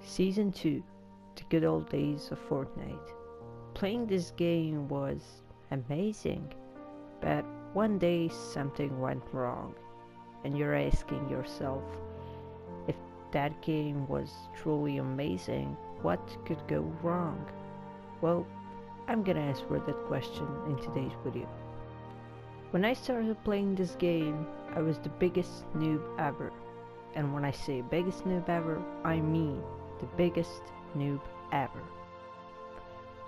Season 2, the good old days of Fortnite. Playing this game was amazing, but one day something went wrong, and you're asking yourself, if that game was truly amazing, what could go wrong? Well, I'm gonna answer that question in today's video. When I started playing this game, I was the biggest noob ever. And when I say biggest noob ever, I mean the biggest noob ever.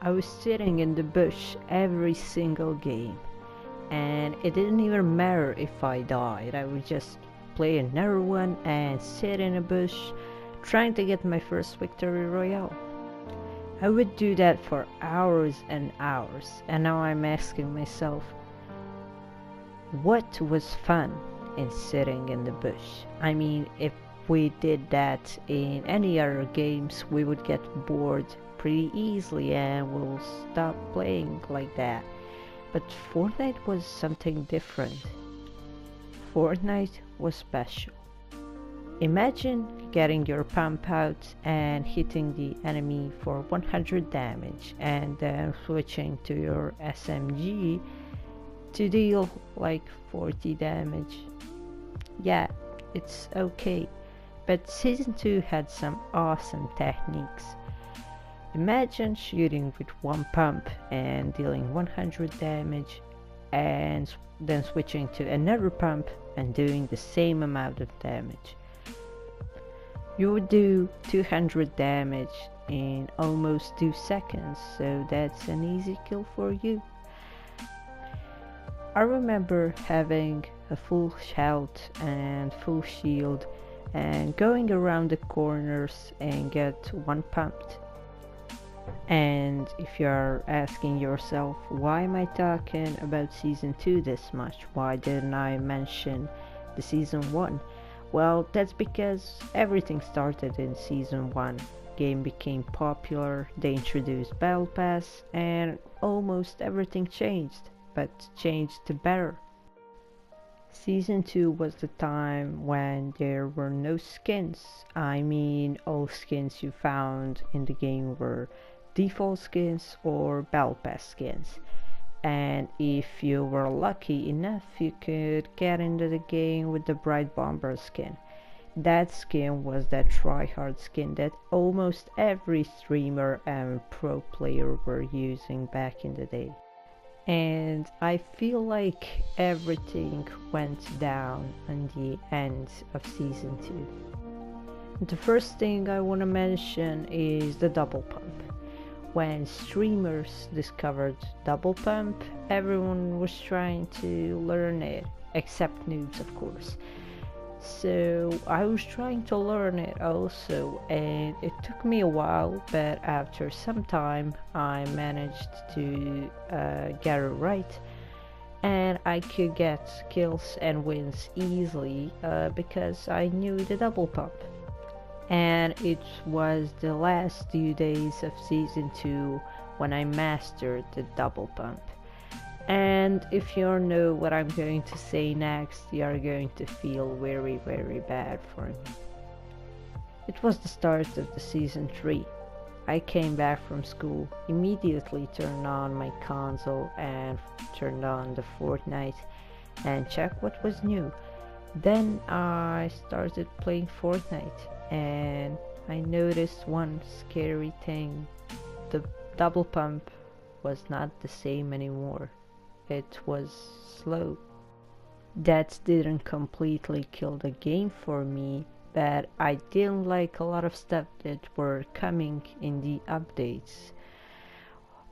I was sitting in the bush every single game, and it didn't even matter if I died. I would just play another one and sit in a bush trying to get my first victory royale. I would do that for hours and hours, and now I'm asking myself, what was fun in sitting in the bush? I mean, if we did that in any other games, we would get bored pretty easily and we'll stop playing like that. But Fortnite was something different. Fortnite was special. Imagine getting your pump out and hitting the enemy for 100 damage and then switching to your SMG to deal like 40 damage. Yeah, it's okay, but Season 2 had some awesome techniques. Imagine shooting with one pump and dealing 100 damage and then switching to another pump and doing the same amount of damage. You would do 200 damage in almost 2 seconds, so that's an easy kill for you. I remember having a full health and full shield and going around the corners and get one pumped. And if you're asking yourself, why am I talking about Season 2 this much? Why didn't I mention the Season 1? Well, that's because everything started in Season 1. Game became popular, they introduced Battle Pass, and almost everything changed, but changed to better. Season 2 was the time when there were no skins. I mean, all skins you found in the game were default skins or Battle Pass skins. And if you were lucky enough, you could get into the game with the Bright Bomber skin. That skin was that tryhard skin that almost every streamer and pro player were using back in the day. And I feel like everything went down on the end of Season 2. The first thing I want to mention is the double pump. When streamers discovered double pump, everyone was trying to learn it, except noobs of course. So I was trying to learn it also, and it took me a while, but after some time I managed to get it right, and I could get kills and wins easily because I knew the double pump. And it was the last few days of Season 2 when I mastered the double pump. And if you know what I'm going to say next, you are going to feel very bad for me. It was the start of the Season 3. I came back from school, immediately turned on my console and turned on the Fortnite and checked what was new. Then I started playing Fortnite and I noticed one scary thing. The double pump was not the same anymore. It was slow. That didn't completely kill the game for me, but I didn't like a lot of stuff that were coming in the updates.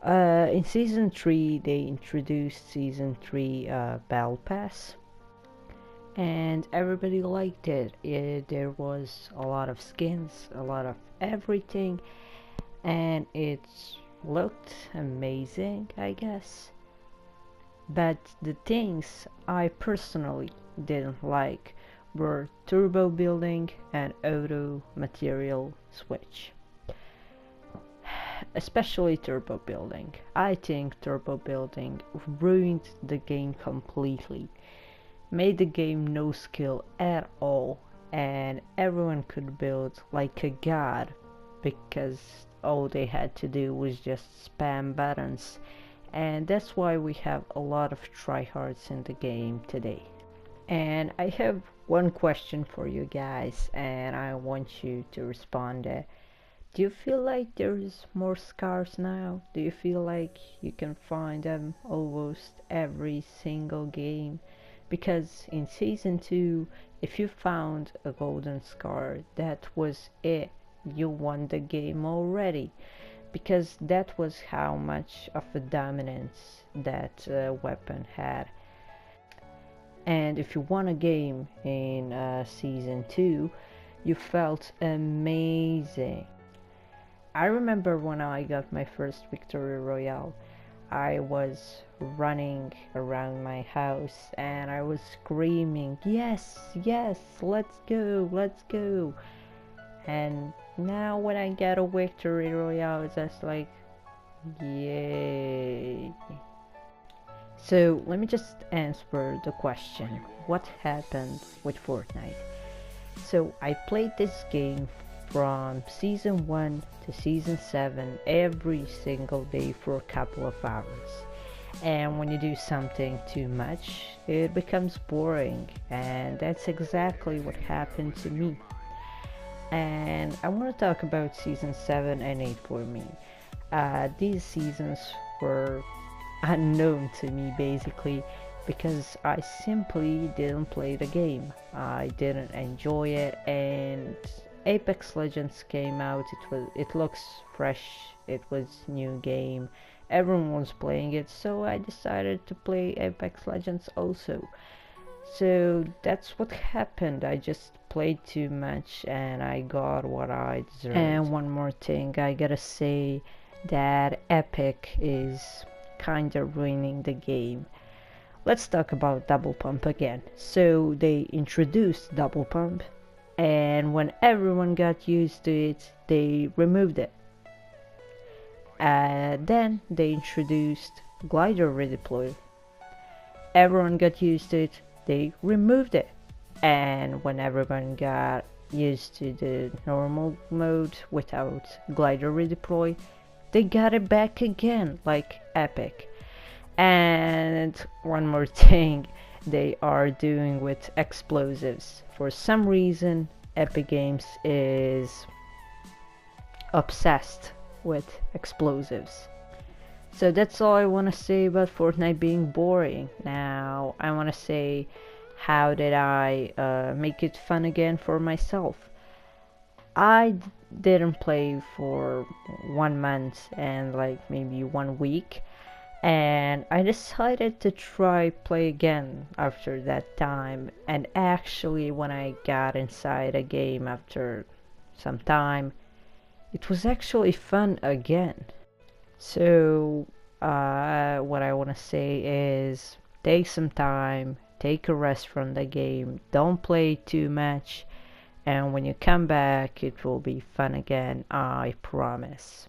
In Season 3 they introduced Season 3 Battle Pass, and everybody liked it. There was a lot of skins, a lot of everything, and it looked amazing, I guess. But the things I personally didn't like were turbo building and auto material switch. Especially turbo building. I think turbo building ruined the game completely. Made the game no skill at all, and everyone could build like a god because all they had to do was just spam buttons, and that's why we have a lot of tryhards in the game today. And I have one question for you guys, and I want you to respond. Do you feel like there's more scars now? Do you feel like you can find them almost every single game? Because in Season 2, if you found a golden scar, that was it. You won the game already. Because that was how much of a dominance that weapon had. And if you won a game in Season 2, you felt amazing. I remember when I got my first Victory Royale, I was running around my house and I was screaming, yes, yes, let's go, let's go. And now when I get a Victory Royale, it's just like, yay. So let me just answer the question, what happened with Fortnite? So I played this game from Season 1 to Season 7 every single day for a couple of hours. And when you do something too much, it becomes boring, and that's exactly what happened to me. And I want to talk about Season 7 and 8 for me. These seasons were unknown to me basically because I simply didn't play the game. I didn't enjoy it, and Apex Legends came out. It looks fresh, it was new game, everyone was playing it, so I decided to play Apex Legends also. So that's what happened. I just played too much and I got what I deserved. And one more thing, I gotta say that Epic is kinda ruining the game. Let's talk about double pump again. So they introduced double pump, and when everyone got used to it, they removed it. Then they introduced glider redeploy. Everyone got used to it, they removed it. And when everyone got used to the normal mode without glider redeploy, they got it back again, like Epic. And one more thing they are doing with explosives. For some reason, Epic Games is obsessed with explosives. So that's all I want to say about Fortnite being boring. Now I want to say, how did I make it fun again for myself? I didn't play for 1 month and like maybe 1 week, and I decided to try play again after that time. And actually when I got inside a game after some time, it was actually fun again. So what I want to say is, take some time, take a rest from the game, don't play too much, and when you come back it will be fun again, I promise.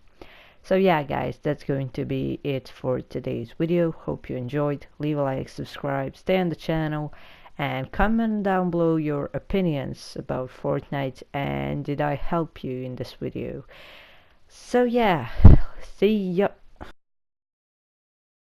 So yeah guys, that's going to be it for today's video. Hope you enjoyed. Leave a like, subscribe, stay on the channel, and comment down below your opinions about Fortnite and did I help you in this video. So yeah, see ya.